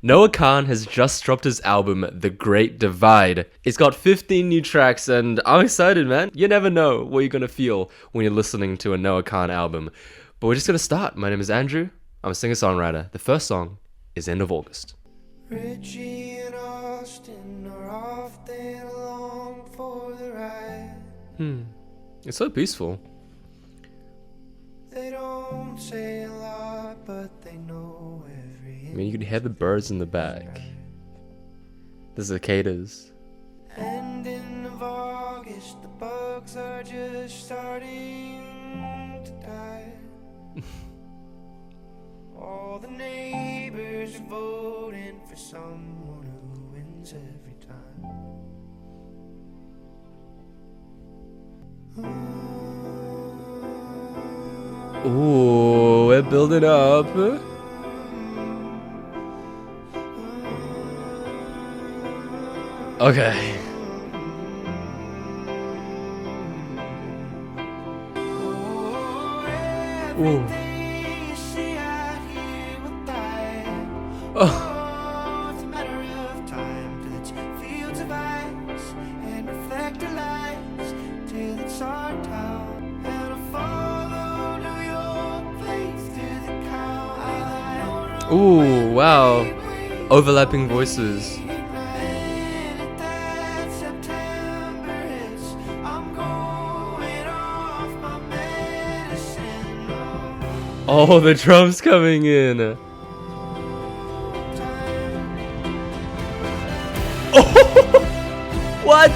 Noah Kahan has just dropped his album, The Great Divide. It's got 15 new tracks, and I'm excited, man. You never know what you're gonna feel when you're listening to a Noah Kahan album. But we're just gonna start. My name is Andrew. I'm a singer-songwriter. The first song is End of August. Richie and Austin are often along for the ride. It's so peaceful. They don't say a lot, but they know every I mean, you can hear the birds in the back. The cicadas. ending of August. The bugs are just starting to die. All the neighbors are voting for someone who wins every time. Ooh, we're building up. Okay. Ooh. Oh. It's a matter of time till it's fields of ice and reflector lights till it's our town. And I'll follow New York place through the cow. Ooh, wow. Overlapping voices. And if that September hits, I'm going off my medicine. Oh, the drums coming in. What?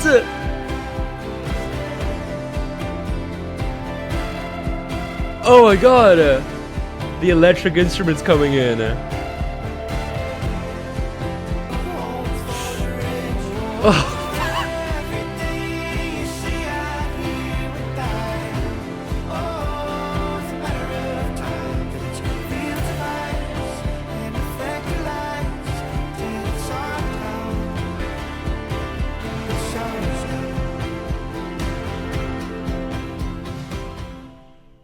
Oh my god! The electric instruments coming in. Oh. Everything you see out here will die. Oh, it's a matter of time till it's fields of ice and reflector lights till it's our town. It's ours now.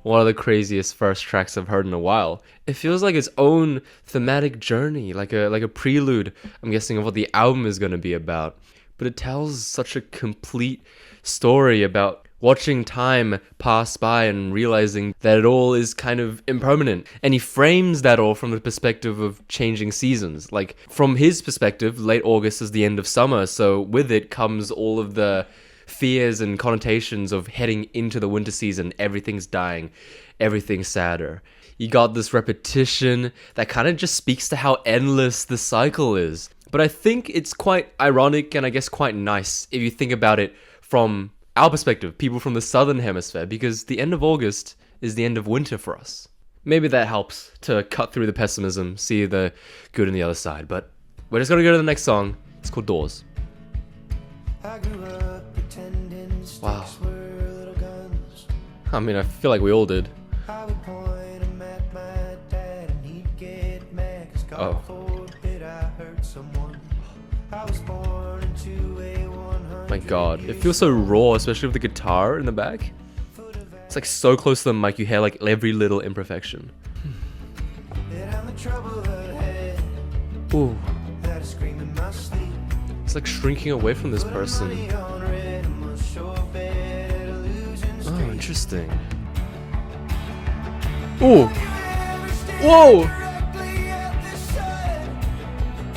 One of the craziest first tracks I've heard in a while. It feels like its own thematic journey, like a prelude, I'm guessing, of what the album is going to be about. But it tells such a complete story about watching time pass by and realizing that it all is kind of impermanent. And he frames that all from the perspective of changing seasons. Like, from his perspective, late August is the end of summer, so with it comes all of the fears and connotations of heading into the winter season. Everything's dying, everything's sadder. You got this repetition that kind of just speaks to how endless the cycle is. But I think it's quite ironic and I guess quite nice if you think about it from our perspective, people from the southern hemisphere, because the end of August is the end of winter for us. Maybe that helps to cut through the pessimism, see the good on the other side. But we're just going to go to the next song. It's called Doors. I grew up pretending sticks Wow. were little guns. I mean, I feel like we all did. I would point 'em at my dad and he'd get mad 'cause God forbid I hurt someone. I was born into a 100. My god, it feels so raw, especially with the guitar in the back. It's like so close to the mic, you hear like every little imperfection. And the trouble ahead Ooh, that I scream in my sleep. it's like shrinking away from this person. Money on red, I'm a sure bet illusion Oh, street. interesting. Ooh, whoa! Directly at the sun.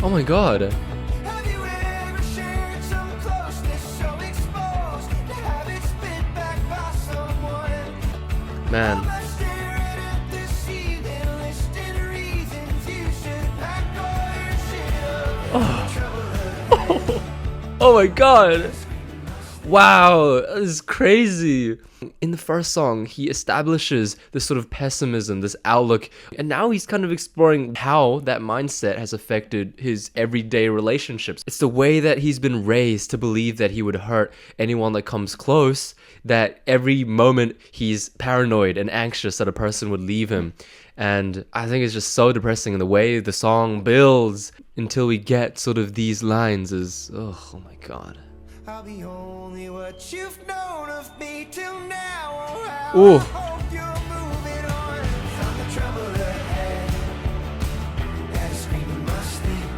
Oh my god. Have you ever shared some closeness so exposed to have it spit back by someone? Man. I'm staring at the ceiling, listing reasons you should pack all your shit up. Trouble Oh my god. Wow, this is crazy. In the first song, he establishes this sort of pessimism, this outlook, and now he's kind of exploring how that mindset has affected his everyday relationships. It's the way that he's been raised to believe that he would hurt anyone that comes close, that every moment he's paranoid and anxious that a person would leave him. And I think it's just so depressing, and the way the song builds until we get sort of these lines is, oh my god. I'll be only what you've known of me till now. Oh, how Ooh. I hope you're moving on from the trouble ahead. That is screaming my sleep.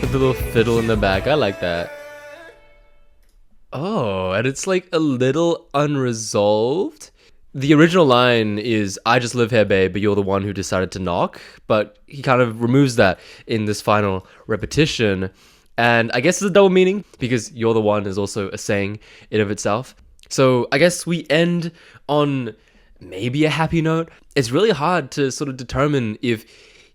With the little fiddle in the back. I like that. Oh, and it's like a little unresolved. The original line is, I just live here, babe, but you're the one who decided to knock. But he kind of removes that in this final repetition. And I guess it's a double meaning because you're the one is also a saying in of itself. So I guess we end on maybe a happy note. It's really hard to sort of determine if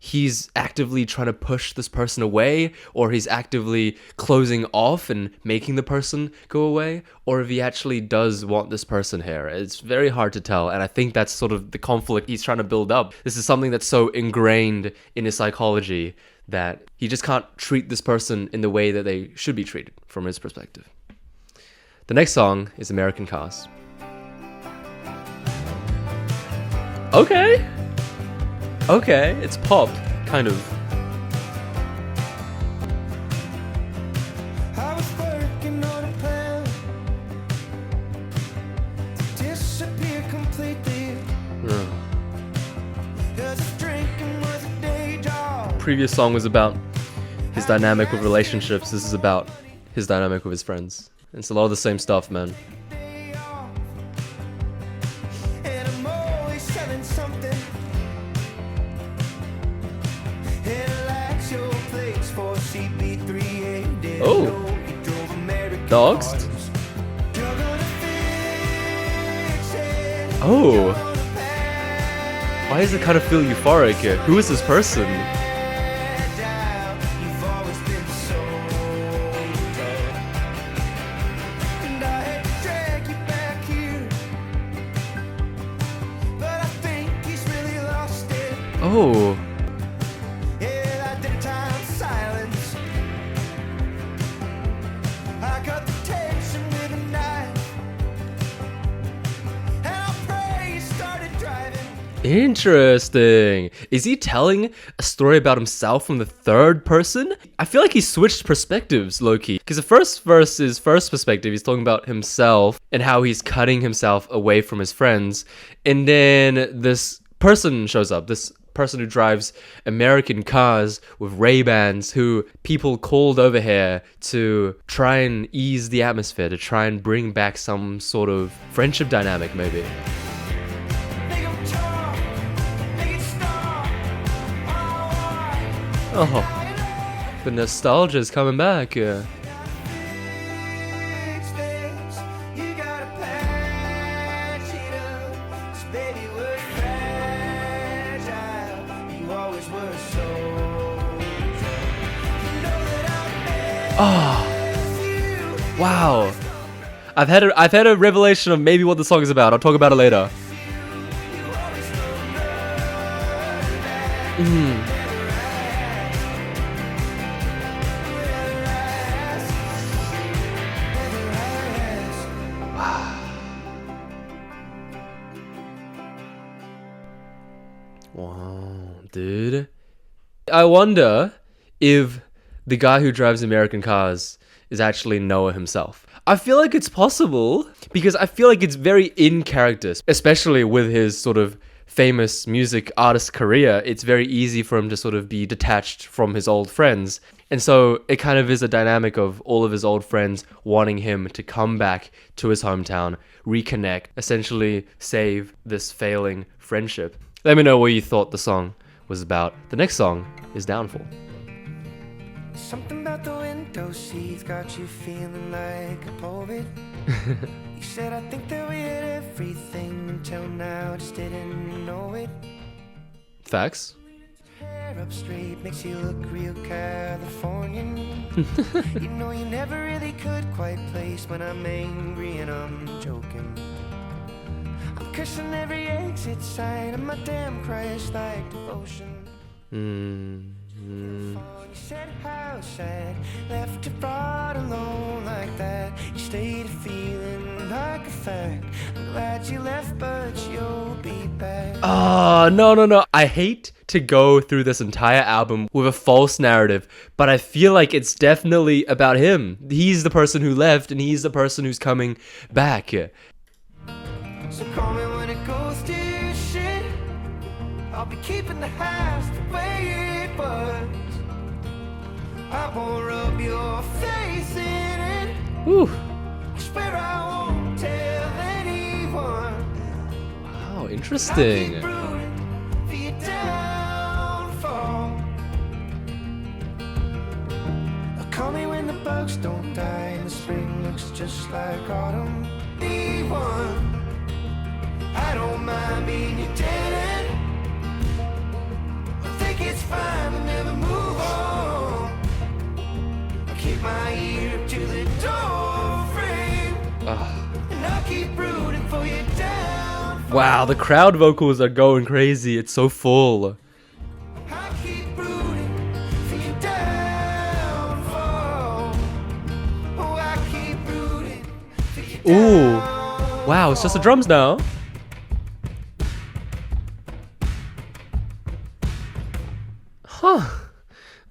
he's actively trying to push this person away, or he's actively closing off and making the person go away, or if he actually does want this person here. It's very hard to tell, and I think that's sort of the conflict he's trying to build up. This is something that's so ingrained in his psychology that he just can't treat this person in the way that they should be treated from his perspective. The next song is American Cars. Okay, it's pop, kind of. I was working on a plan to disappear completely. 'Cause if drinking was a day job. Previous song was about his dynamic with relationships. This is about his dynamic with his friends. It's a lot of the same stuff, man. Day off. And I'm always selling something. And like your place for CP3 Oh. Dogs? Oh. Why does it kind of feel euphoric? Who is this person? Oh. Interesting. Is he telling a story about himself from the third person? I feel like he switched perspectives, low-key. Because the first verse is first perspective. He's talking about himself and how he's cutting himself away from his friends. And then this person shows up. This person who drives American cars with Ray-Bans, who people called over here to try and ease the atmosphere, to try and bring back some sort of friendship dynamic, maybe. Oh, the nostalgia's coming back. Oh, wow. I've had a revelation of maybe what the song is about. I'll talk about it later. Wow, dude. I wonder if the guy who drives American cars is actually Noah himself. I feel like it's possible because I feel like it's very in character, especially with his sort of famous music artist career. It's very easy for him to sort of be detached from his old friends. And so it kind of is a dynamic of all of his old friends wanting him to come back to his hometown, reconnect, essentially save this failing friendship. Let me know what you thought the song was about. The next song is Downfall. Something about the window seats got you feeling like a poet. You said I think that we had everything until now, just didn't know it. Facts. Hair up straight makes you look real Californian. You know you never really could quite place when I'm angry and I'm joking. I'm cursing every exit sign of my damn Christ-like devotion. You said how sad, left it brought alone like that. You stayed feeling like a fact. I'm glad you left, but you'll be back. Oh, no. I hate to go through this entire album with a false narrative, but I feel like it's definitely about him. He's the person who left, and he's the person who's coming back. So call me when it goes to shit. I'll be keeping the house the way it was. I won't rub your face in it. Whew. I swear I won't tell anyone. Wow, I'll keep interesting. rooting for your downfall. Call me when the bugs don't die and the spring looks just like autumn. Anyone, I don't mind being your dead end. I think it's fine to never move on. I'll keep my ear up to the door frame, and I'll keep rooting for you down. Wow, the crowd vocals are going crazy. It's so full. I'll keep rooting for you downfall. Oh, I keep rooting for you Ooh. downfall. Wow, it's just the drums now. Huh.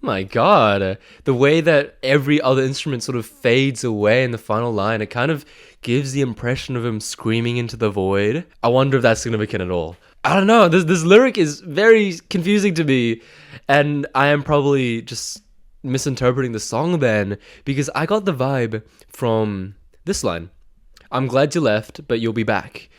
My god. The way that every other instrument sort of fades away in the final line, it kind of gives the impression of him screaming into the void. I wonder if that's significant at all. I don't know. This lyric is very confusing to me, and I am probably just misinterpreting the song then, because I got the vibe from this line. I'm glad you left, but you'll be back,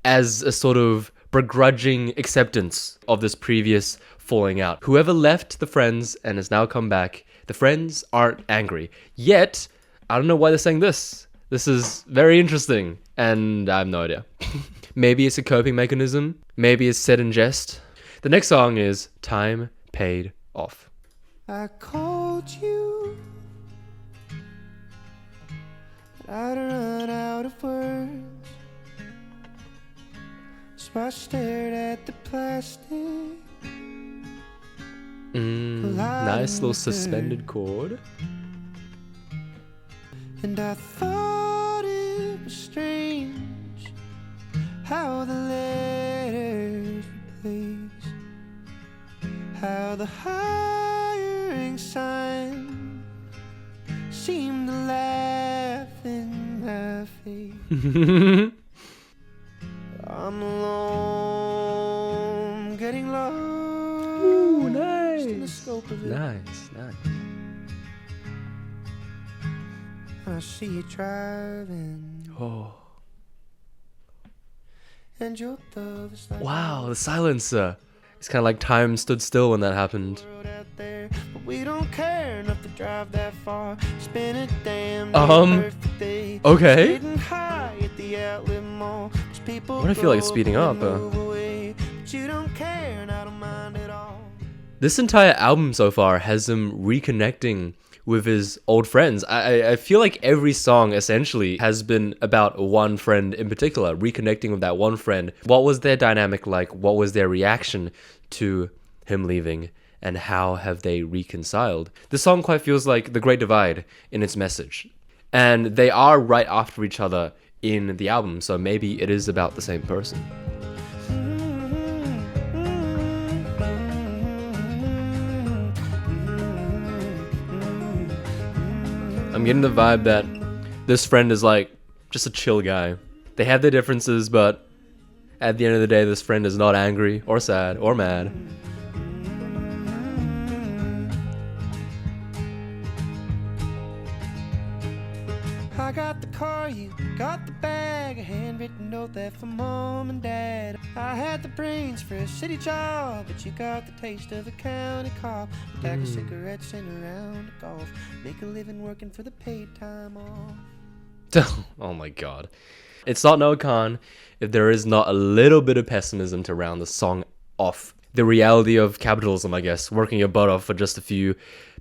as a sort of begrudging acceptance of this previous falling out. Whoever left the friends and has now come back, the friends aren't angry. Yet, I don't know why they're saying this. This is very interesting, and I have no idea. Maybe it's a coping mechanism. Maybe it's said in jest. The next song is Time Paid Off. I called you, but I'd run out of words. So I stared at the plastic. Nice little suspended chord. And I thought it was strange how the letters replaced, how the hiring sign seemed to laugh in my face. I'm alone, getting lost. Ooh, in the nice. scope of it. Nice. I see you driving, Oh. and your love is like Wow, the silence. It's kind of like time stood still when that happened. the road out there, but we don't care enough to drive that far. Spend a damn perfect day. Okay. Getting high at the outlet mall. 'Cause people What I feel like it's grow speeding and up, move away, but you don't care, and I don't mind at all. This entire album so far has him reconnecting with his old friends. I feel like every song essentially has been about one friend in particular, reconnecting with that one friend. What was their dynamic like? What was their reaction to him leaving? And how have they reconciled? The song quite feels like The Great Divide in its message. And they are right after each other in the album, so maybe it is about the same person. I'm getting the vibe that this friend is like just a chill guy. They have their differences, but at the end of the day, this friend is not angry or sad or mad. I got the car, you got the bag, a handwritten note there for mom and dad. I had the brains for a city job, but you got the taste of a county cop. A pack of cigarettes and a round of golf. Make a living working for the paid time off. Oh my god. It's not Noah Khan if there is not a little bit of pessimism to round the song off. The reality of capitalism, I guess, working your butt off for just a few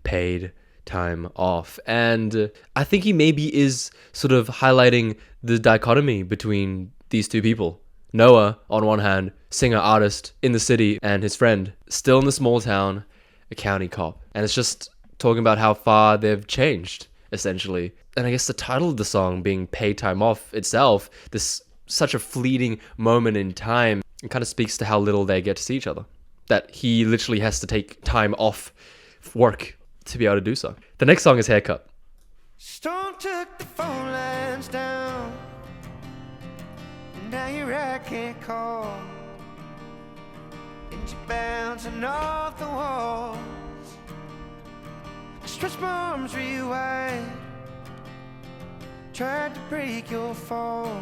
paid time off. And I think he maybe is sort of highlighting the dichotomy between these two people. Noah, on one hand, singer, artist in the city, and his friend, still in the small town, a county cop. And it's just talking about how far they've changed, essentially. And I guess the title of the song being Paid Time Off itself, this such a fleeting moment in time, it kind of speaks to how little they get to see each other. That he literally has to take time off work to be able to do so. The next song is Haircut. Storm took the phone lines down, and now you're I can't call, and you're bouncing off the walls. stretch my arms real wide. Tried to break your fall,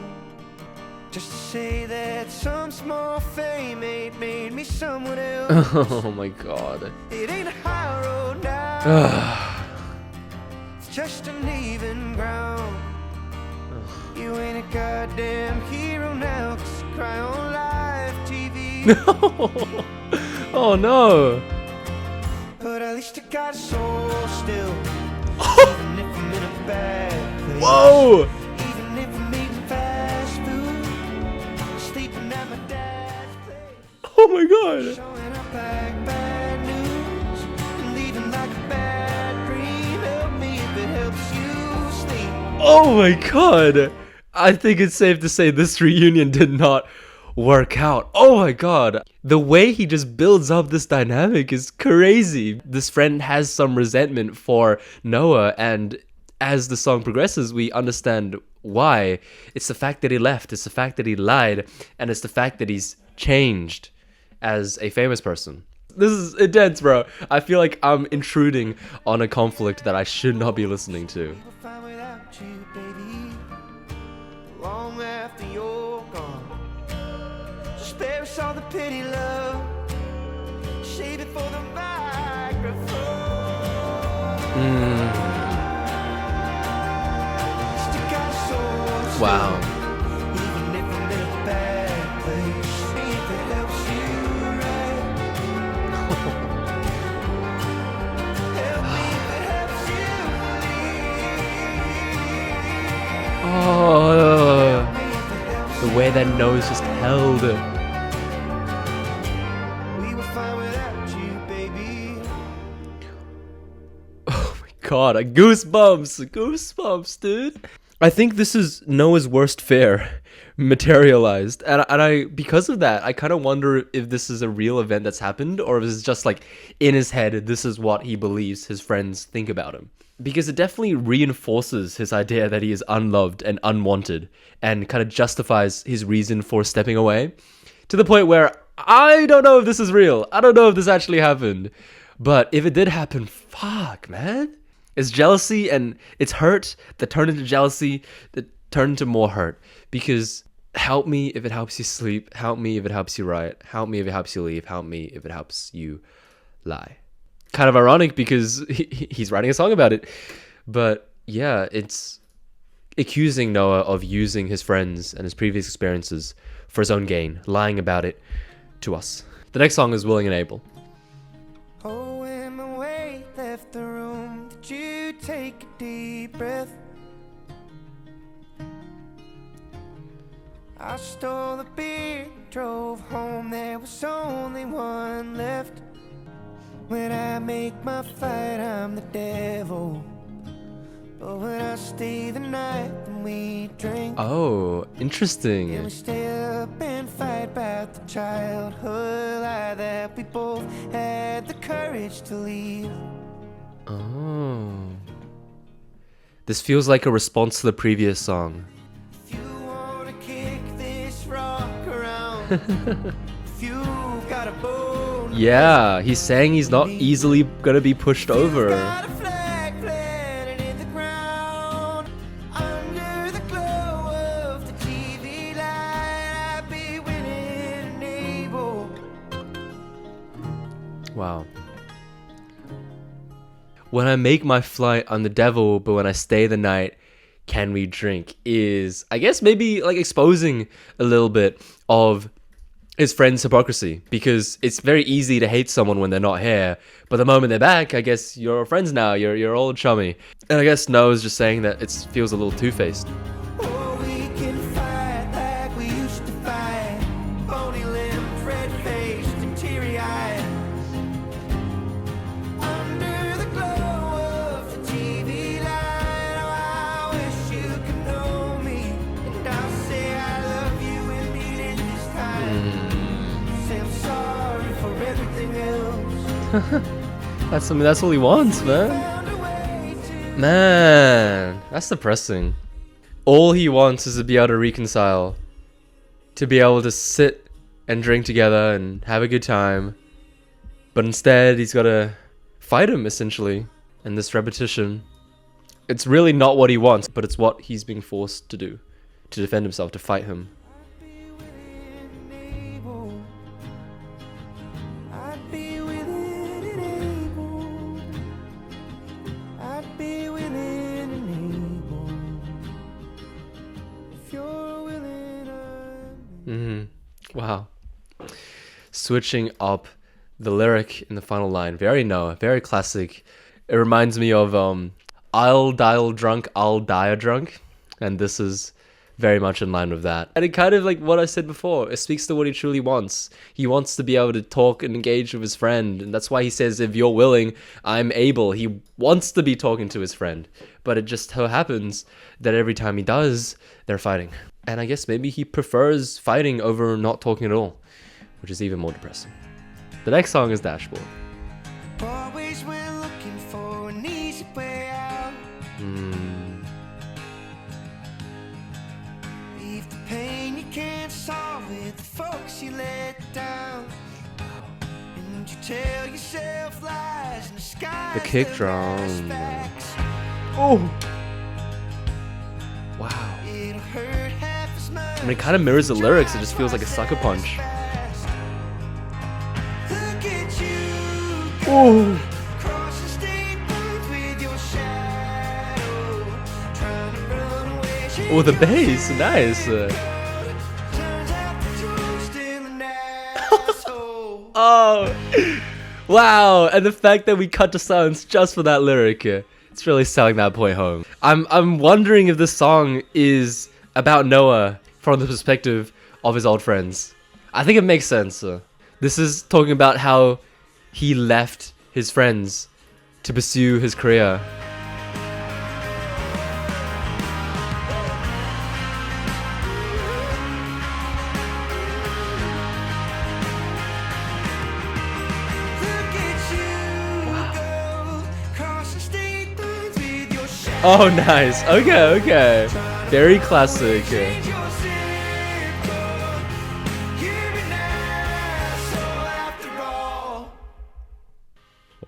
just to say that some small fame ain't made me someone else. Oh my god. It ain't a high road now, it's just uneven ground. You ain't a goddamn hero now, 'cause you cry on live TV. Oh no. But at least I got a soul still, even if I'm in a bad place. Whoa. Even if I'm eating fast food, sleeping at my dad's place. Oh my god. Showing up like bad news, and leaving like a bad dream. Help me if it helps you sleep. Oh my god. I think it's safe to say this reunion did not work out. Oh my god. The way he just builds up this dynamic is crazy. This friend has some resentment for Noah, and as the song progresses, we understand why. It's the fact that he left, it's the fact that he lied, and it's the fact that he's changed as a famous person. This is intense, bro. I feel like I'm intruding on a conflict that I should not be listening to. We're fine without you, baby. Long after you're gone, so spare us all the pity, love. Save it for the microphone. Stick out a sword still, Wow. even if I'm in a bad place. See if it helps you, right? Help me if it helps you leave. Oh, Help me if it helps the way that nose just held. We were fine without you, baby. Oh my god, goosebumps, dude. I think this is Noah's worst fear materialized, and I because of that, I kind of wonder if this is a real event that's happened, or if it's just like in his head, this is what he believes his friends think about him. Because it definitely reinforces his idea that he is unloved and unwanted, and kind of justifies his reason for stepping away, to the point where I don't know if this is real. I don't know if this actually happened. But if it did happen, fuck, man. It's jealousy, and it's hurt that turned into jealousy, that turned into more hurt. Because help me if it helps you sleep. Help me if it helps you write. Help me if it helps you leave. Help me if it helps you lie. Kind of ironic because he's writing a song about it. But yeah, it's accusing Noah of using his friends and his previous experiences for his own gain, lying about it to us. The next song is Willing and Able. Oh, when my weight left the room, did you take a deep breath? I stole a beer, drove home, there was only one left. When I make my fight, I'm the devil. But when I stay the night, then we drink. Oh, And interesting. we stay up and fight about the childhood lie that we both had the courage to leave. Oh. This feels like a response to the previous song. If you wanna kick this rock around, if you got a bone, Yeah, he's saying he's not easily gonna be pushed if over. got a flag planted in the ground, under the glow of the TV light, I'd be winning and able. Wow. When I make my flight, I'm the devil, but when I stay the night, can we drink? Is, I guess, maybe like exposing a little bit of his friend's hypocrisy, because it's very easy to hate someone when they're not here, but the moment they're back, I guess you're friends now, you're old chummy. And I guess Noah's just saying that it feels a little two-faced. Oh, we can fight like we used to fight. Bony limbs, red-faced and teary-eyed. Under the glow of the TV light, oh, I wish you could know me. And I'll say I love you and mean it this time. Say I'm sorry for everything else. That's all he wants, man. Found a way to Man, that's depressing. All he wants is to be able to reconcile, to be able to sit and drink together and have a good time. But instead, he's got to fight him, essentially. And this repetition, it's really not what he wants, but it's what he's being forced to do, to defend himself, to fight him. I'd be willing and able. I'd be willing and able. If you're willing, Wow. Switching up the lyric in the final line. Very Noah, very classic. It reminds me of I'll dial drunk, I'll die a drunk. And this is very much in line with that. And it kind of like what I said before, it speaks to what he truly wants. He wants to be able to talk and engage with his friend. And that's why he says, if you're willing, I'm able. He wants to be talking to his friend. But it just so happens that every time he does, they're fighting. And I guess maybe he prefers fighting over not talking at all, which is even more depressing. The next song is Dashboard. always went looking for an easy way out. Leave the pain you can't solve with the folks you let down. And you tell yourself lies in the sky. The kick drum. Oh! Wow. It'll hurt half as much. I mean, it kind of mirrors the lyrics. It just feels like a sucker punch. Look at you, Oh! crossing state lines with your shadow, trying to run away. Oh, the bass, nice. Turns out that you're still an asshole. Oh, wow! And the fact that we cut to silence just for that lyric, it's really selling that point home. I'm wondering if this song is about Noah from the perspective of his old friends. I think it makes sense. This is talking about how he left his friends to pursue his career. Look at you, go, crossing state lines with your shadow. Oh, nice. Okay. Very classic. Change your zip code. You're an asshole after all.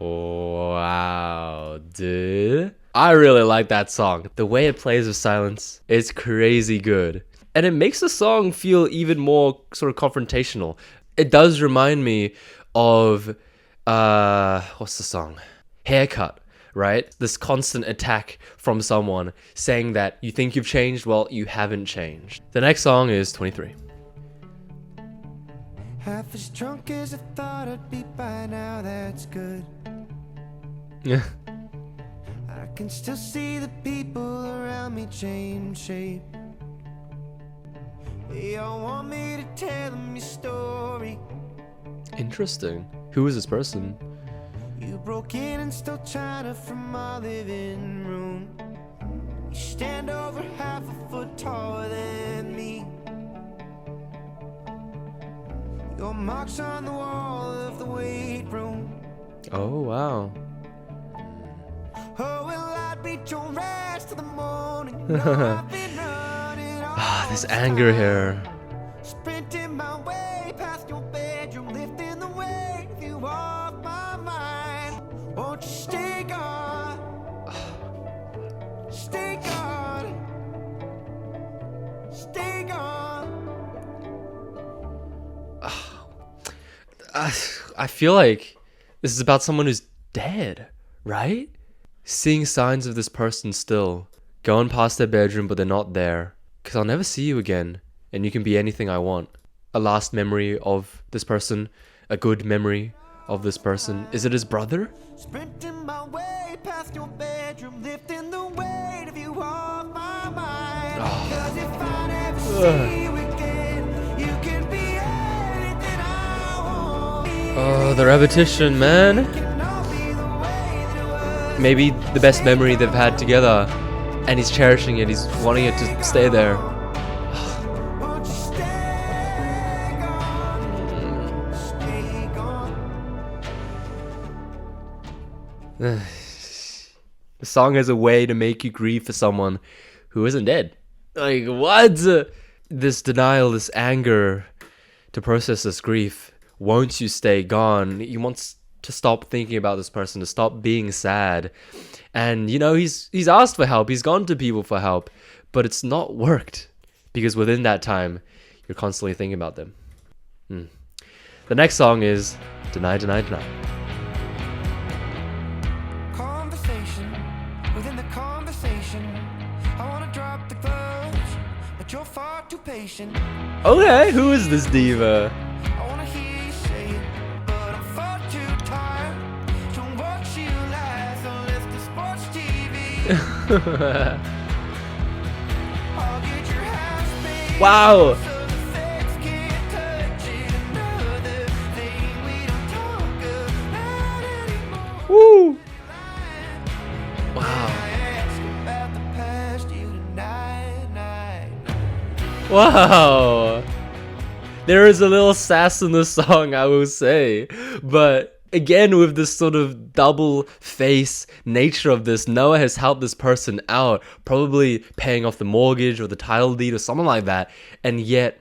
Wow, dude. I really like that song. The way it plays with silence is crazy good. And it makes the song feel even more sort of confrontational. It does remind me of, what's the song? Haircut, right? This constant attack from someone saying that you think you've changed, well, you haven't changed. The next song is 23. Half as drunk as I thought I'd be by now, that's good. Yeah. I can still see the people around me change shape. They all want me to tell them your story. Interesting. Who is this person? You broke in and stole china from my living room. You stand over half a foot taller than me. Your marks on the wall of the weight room. Oh, wow. Oh, well, I'd beat your ass till the morning. You know I've been running all This this anger time. here. Sprinting my way past your bedroom, lifting the weight of you off my mind. Won't you stay gone? Stay gone. Stay gone. I feel like this is about someone who's dead, right? Seeing signs of this person still. Going past their bedroom, but they're not there. Because I'll never see you again, and you can be anything I want. A last memory of this person, a good memory of this person. Is it his brother? Sprinting my way past your bedroom, lifting the weight of you off my mind. 'Cause if I never see you again, you can be anything I want. Oh, the repetition, man. Can all be the way that it was. Maybe the best memory they've had together, and he's cherishing it, he's wanting it to stay there. Won't you stay gone? Stay gone. The song is a way to make you grieve for someone who isn't dead. Like, what? This denial, this anger to process this grief. Won't you stay gone? He wants to stop thinking about this person, to stop being sad. And you know, he's asked for help, he's gone to people for help, but it's not worked because within that time, you're constantly thinking about them. The next song is Deny, Deny, Deny. Conversation within the conversation. I wanna drop the gloves, but you're far too patient. Okay, who is this diva? I wanna hear you say it, but I'm far too tired to watch you lie. So lift the sports TV. I'll get your house paid. Wow. So the feds can't touch it. Another thing we don't talk about anymore. Woo! Wow. I ask about the past, you deny, deny. Wow. There is a little sass in the song, I will say. But again, with this sort of double face nature of this, Noah has helped this person out, probably paying off the mortgage or the title deed or something like that, and yet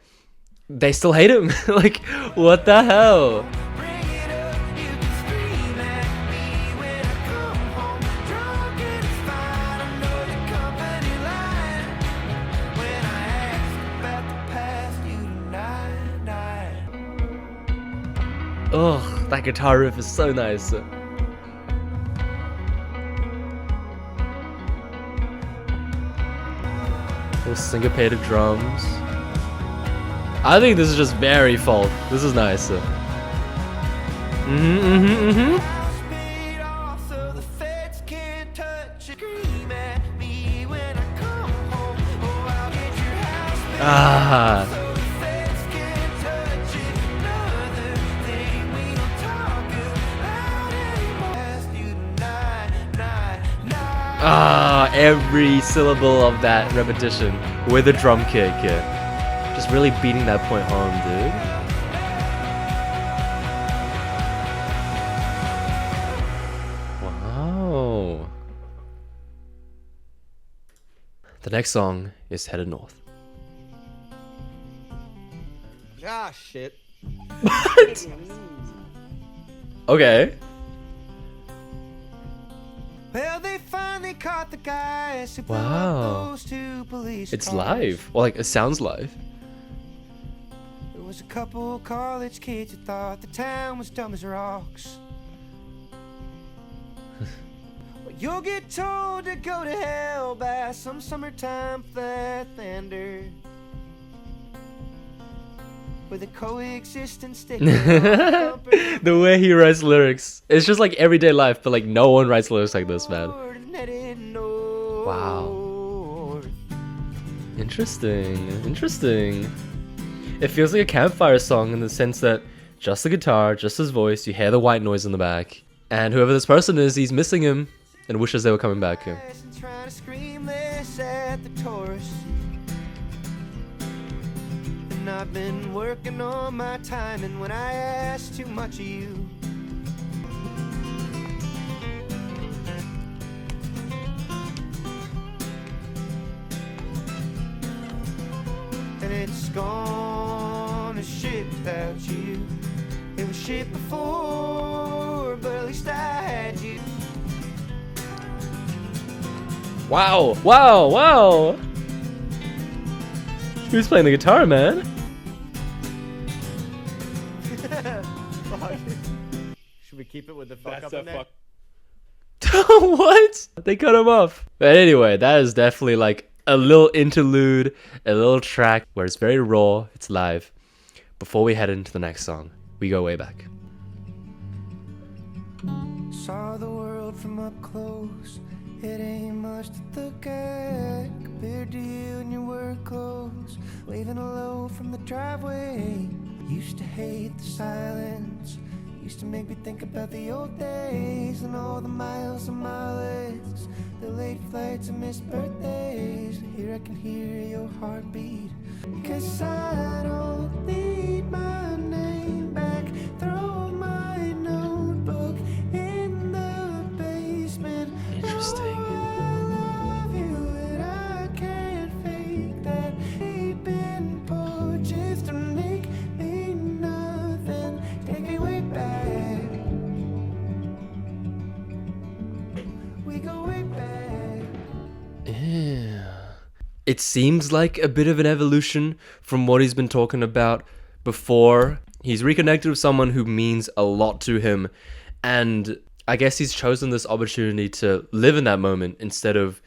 they still hate him. Like, what the hell? Bring it up, you can scream at me when I come home. Drunk and it's fine, I know the company line. When I ask about the past, you deny, deny. Ugh, that guitar riff is so nice. Those syncopated drums. I think this is just very folk. This is nice. House paid off so the feds can't touch it. Scream at me when I come home. Oh, I'll get your house paid Ah. so the feds can't touch it. Another thing we don't talk about anymore. Past you deny, deny, deny. Ah, every syllable of that repetition with a drum kick. Just really beating that point home, dude. Wow. The next song is Headed North. Ah, shit. What? Okay. Well, they finally caught the guys who blew Wow. up those two police It's cars. live. Well, like, it sounds live. There was a couple college kids who thought the town was dumb as rocks. Well, you'll get told to go to hell by some summertime flat thunder with a coexistent sticker. The way he writes lyrics. It's just like everyday life, but like no one writes lyrics like this, man. Wow. Interesting. Interesting. It feels like a campfire song in the sense that just the guitar, just his voice, you hear the white noise in the back. And whoever this person is, he's missing him and wishes they were coming back. Trying to scream this at the tourists. And I've been working on my timing when I ask too much of you. And it's gone to ship without you. It was shipped before, but at least I had you. Wow, wow, wow! Who's playing the guitar, man? Should we keep it with the fuck up in there? What? They cut him off. But anyway, that is definitely like a little interlude, a little track where it's very raw, it's live. Before we head into the next song, we go way back. Saw the world from up close. It ain't much to look at compared to you and your work clothes. Waving hello from the driveway. Used to hate the silence. Used to make me think about the old days and all the miles and mileage, the late flights and missed birthdays. Here I can hear your heartbeat. 'Cause I don't need my name back. Throw my notebook in the basement. Interesting. I love you and I can't fake that. Deep in porches to make me nothing. Take me way back. It seems like a bit of an evolution from what he's been talking about before. He's reconnected with someone who means a lot to him, and I guess he's chosen this opportunity to live in that moment instead of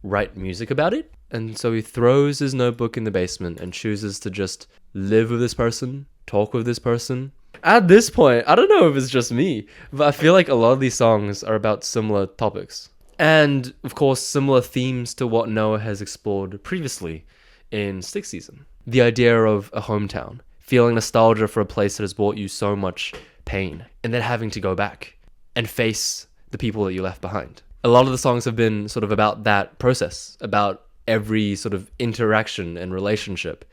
write music about it. And so he throws his notebook in the basement and chooses to just live with this person, talk with this person. At this point, I don't know if it's just me, but I feel like a lot of these songs are about similar topics. And, of course, similar themes to what Noah has explored previously in Stick Season. The idea of a hometown, feeling nostalgia for a place that has brought you so much pain, and then having to go back and face the people that you left behind. A lot of the songs have been sort of about that process, about every sort of interaction and relationship.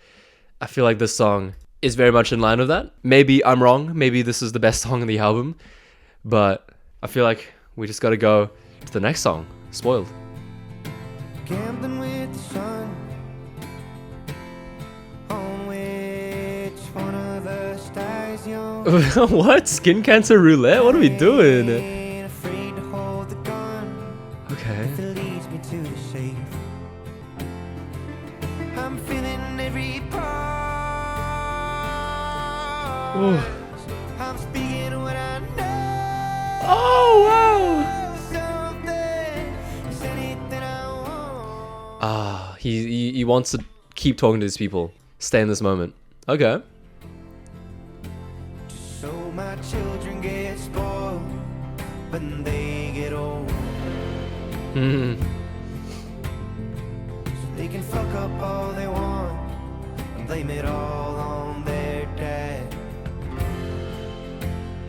I feel like this song is very much in line with that. Maybe I'm wrong, maybe this is the best song on the album, but I feel like we just gotta go to the next song, Spoiled. Gambling with the sun, on which one of us dies young. What? Skin cancer roulette? What are we doing? Ain't afraid to hold the gun Okay. if it leads me to the safe. I'm feeling every part. Ooh. I'm speaking what I know. Oh, wow. Something is anything I want. He wants to keep talking to these people. Stay in this moment. Okay. So my children get spoiled when they get old. Hmm. They can fuck up all they want and blame it all on their dad.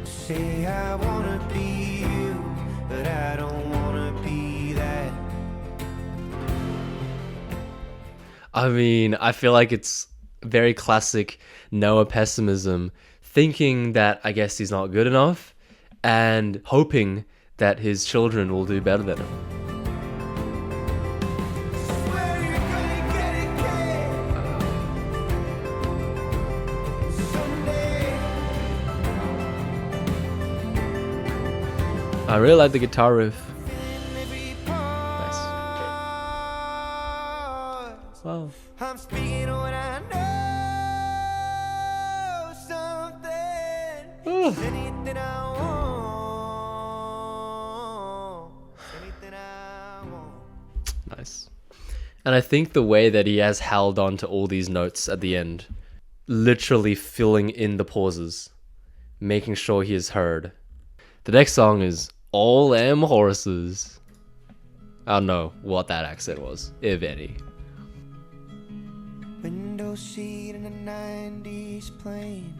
Say I wanna be you, but I don't wanna be that. I mean, I feel like it's very classic Noah pessimism, thinking that I guess he's not good enough and hoping that his children will do better than him. Swear you're gonna get it, kid. Someday. I really like the guitar riff. Every Nice. part. Wow. I'm speaking what I know. Something is anything I want. Anything I want. Nice. And I think the way that he has held on to all these notes at the end, literally filling in the pauses, making sure he is heard. The next song is All Them Horses. I don't know what that accent was, if any. Window seat in a 90s plane.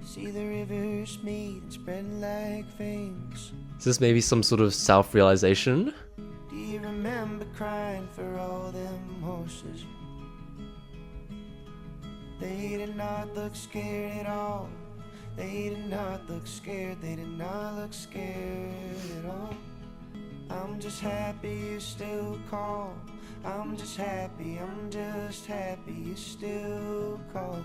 See the rivers meet and spread like veins. Is this maybe some sort of self-realization? Do you remember crying for all them horses? They did not look scared at all. They did not look scared. They did not look scared at all. I'm just happy you still call. I'm just happy you still call.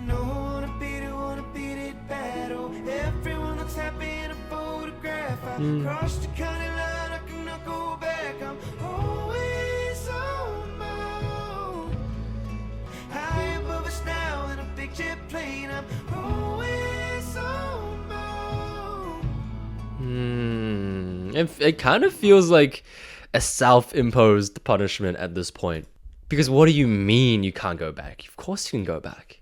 No wanna beat it bad. Oh, everyone looks happy in a photograph. I crossed the county line, I cannot go back. I'm always on my own. High above us now in a big jet plane. I'm always on my own. It kind of feels like a self-imposed punishment at this point. Because what do you mean you can't go back? Of course you can go back.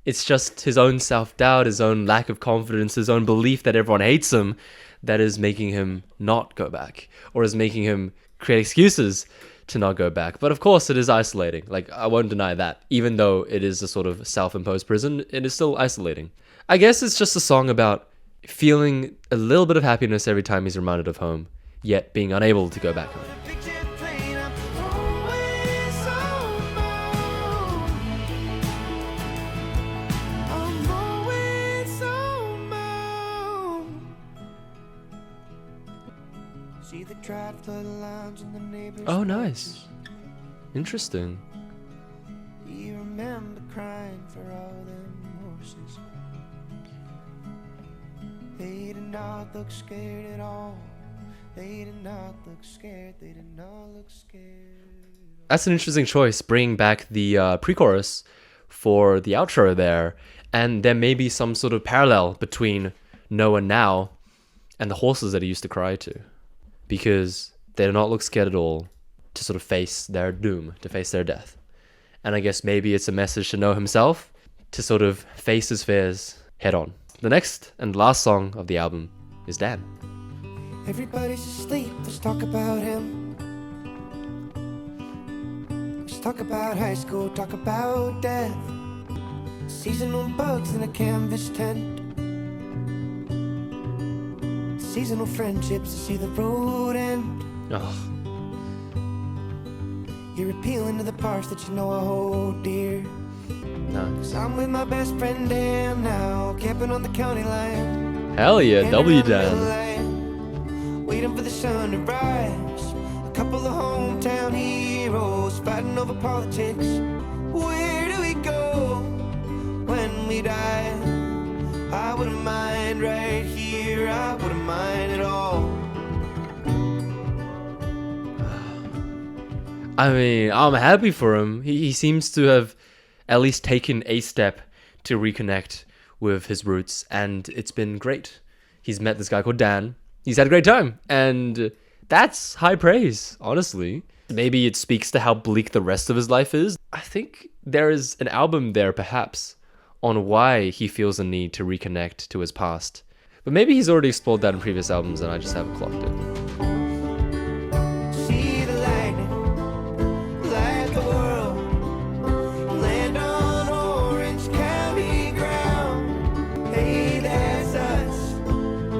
It's just his own self-doubt, his own lack of confidence, his own belief that everyone hates him that is making him not go back, or is making him create excuses to not go back. But of course it is isolating. Like, I won't deny that. Even though it is a sort of self-imposed prison, it is still isolating. I guess it's just a song about feeling a little bit of happiness every time he's reminded of home, yet being unable to go back home. Big jet plane. I'm always on my own. I'm always on my own. See the dried flood lines in the neighbor's Oh, nice. Interesting. Do you remember crying for all them horses? They did not look scared at all. They did not look scared. They did not look scared. That's an interesting choice, bringing back the pre-chorus for the outro there. And there may be some sort of parallel between No and Now and the horses that he used to cry to. Because they do not look scared at all to sort of face their doom, to face their death. And I guess maybe it's a message to No himself to sort of face his fears head on. The next and last song of the album is Dan. Everybody's asleep, let's talk about him. Let's talk about high school, talk about death. Seasonal bugs in a canvas tent. Seasonal friendships to see the road end. Oh, You're appealing to the parts that you know I hold dear. nice. I'm with my best friend Dan now, camping on the county line. Hell yeah, Hanging W around the middle Dan. line, waiting for the sun to rise. A couple of hometown heroes fighting over politics. Where do we go when we die? I wouldn't mind right here, I wouldn't mind at all. I mean, I'm happy for him. He seems to have at least taken a step to reconnect with his roots, and it's been great. He's met this guy called Dan. He's had a great time, and that's high praise, honestly. Maybe it speaks to how bleak the rest of his life is. I think there is an album there, perhaps, on why he feels the need to reconnect to his past. But maybe he's already explored that in previous albums, and I just haven't clocked it. See the lightning, light the world, land on Orange County ground. Hey, that's us,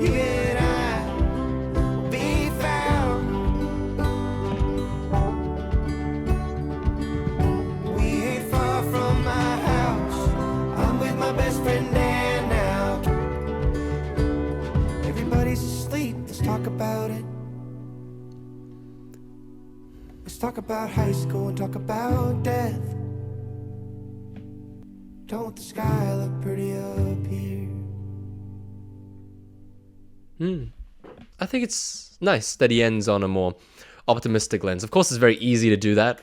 you and I will be found. We ain't far from my house, I'm with my best friend Dan now. Everybody's asleep, let's talk about it. Let's talk about high school and talk about death. Don't the sky look pretty up here? I think it's nice that he ends on a more optimistic lens. Of course, it's very easy to do that,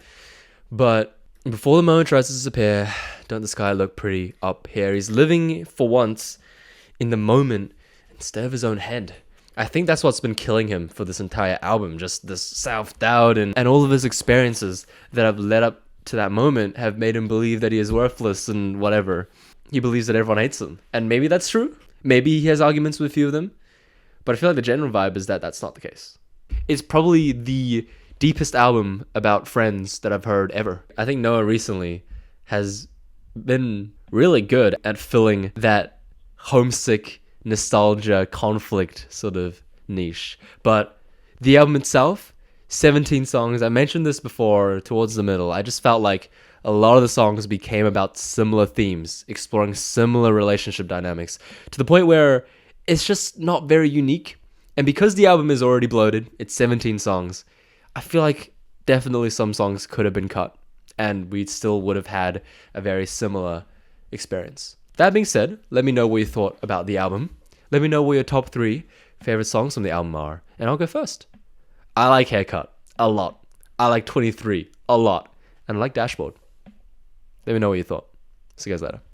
but before the moment tries to disappear, don't the sky look pretty up here? He's living for once in the moment instead of his own head. I think that's what's been killing him for this entire album. Just this self-doubt and all of his experiences that have led up to that moment have made him believe that he is worthless and whatever. He believes that everyone hates him. And maybe that's true. Maybe he has arguments with a few of them. But I feel like the general vibe is that that's not the case. It's probably the deepest album about friends that I've heard ever. I think Noah recently has been really good at filling that homesick nostalgia conflict sort of niche. But the album itself, 17 songs. I mentioned this before towards the middle. I just felt like a lot of the songs became about similar themes, exploring similar relationship dynamics to the point where it's just not very unique. And because the album is already bloated, it's 17 songs, I feel like definitely some songs could have been cut and we still would have had a very similar experience. That being said, let me know what you thought about the album. Let me know what your top 3 favorite songs from the album are, and I'll go first. I like Haircut a lot. I like 23 a lot. And I like Dashboard. Let me know what you thought. See you guys later.